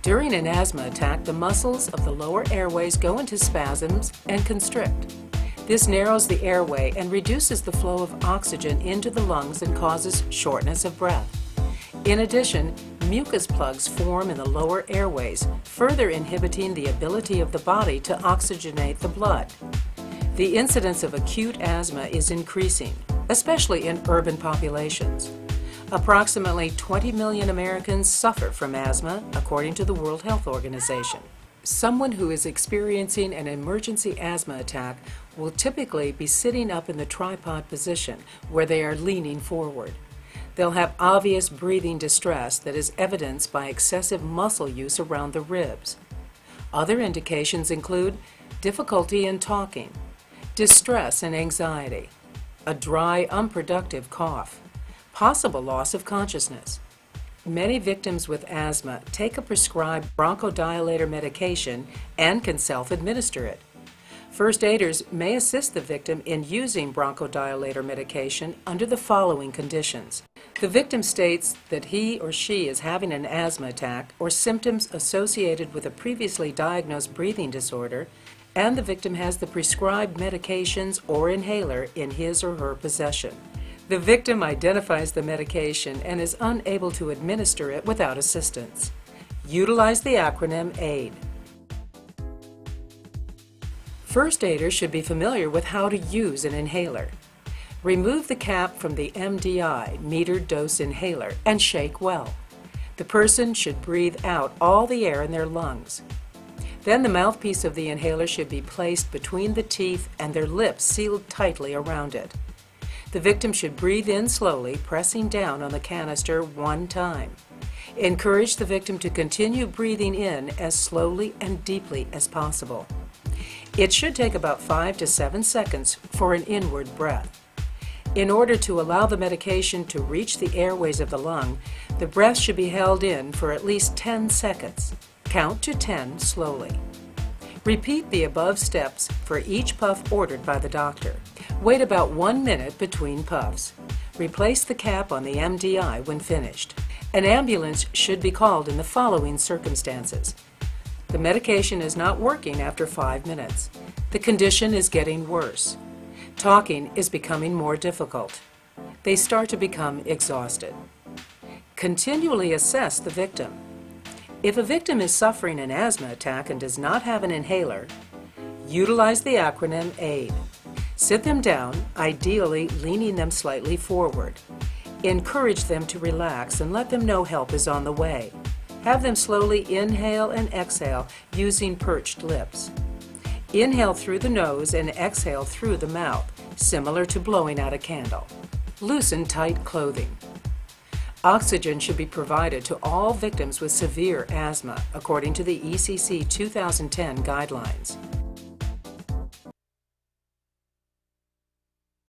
During an asthma attack, the muscles of the lower airways go into spasms and constrict. This narrows the airway and reduces the flow of oxygen into the lungs and causes shortness of breath. In addition, mucus plugs form in the lower airways, further inhibiting the ability of the body to oxygenate the blood. The incidence of acute asthma is increasing, especially in urban populations. Approximately 20 million Americans suffer from asthma, according to the World Health Organization. Someone who is experiencing an emergency asthma attack will typically be sitting up in the tripod position, where they are leaning forward. They'll have obvious breathing distress that is evidenced by excessive muscle use around the ribs. Other indications include difficulty in talking, distress and anxiety, a dry, unproductive cough, possible loss of consciousness. Many victims with asthma take a prescribed bronchodilator medication and can self-administer it. First aiders may assist the victim in using bronchodilator medication under the following conditions. The victim states that he or she is having an asthma attack or symptoms associated with a previously diagnosed breathing disorder, and the victim has the prescribed medications or inhaler in his or her possession. The victim identifies the medication and is unable to administer it without assistance. Utilize the acronym AID. First aiders should be familiar with how to use an inhaler. Remove the cap from the MDI, metered dose inhaler, and shake well. The person should breathe out all the air in their lungs. Then the mouthpiece of the inhaler should be placed between the teeth and their lips sealed tightly around it. The victim should breathe in slowly, pressing down on the canister one time. Encourage the victim to continue breathing in as slowly and deeply as possible. It should take about 5 to 7 seconds for an inward breath. In order to allow the medication to reach the airways of the lung, the breath should be held in for at least 10 seconds. Count to 10 slowly. Repeat the above steps for each puff ordered by the doctor. Wait about 1 minute between puffs. Replace the cap on the MDI when finished. An ambulance should be called in the following circumstances. The medication is not working after 5 minutes. The condition is getting worse. Talking is becoming more difficult. They start to become exhausted. Continually assess the victim. If a victim is suffering an asthma attack and does not have an inhaler, utilize the acronym AID. Sit them down, ideally leaning them slightly forward. Encourage them to relax and let them know help is on the way. Have them slowly inhale and exhale using perched lips. Inhale through the nose and exhale through the mouth, similar to blowing out a candle. Loosen tight clothing. Oxygen should be provided to all victims with severe asthma, according to the ECC 2010 guidelines.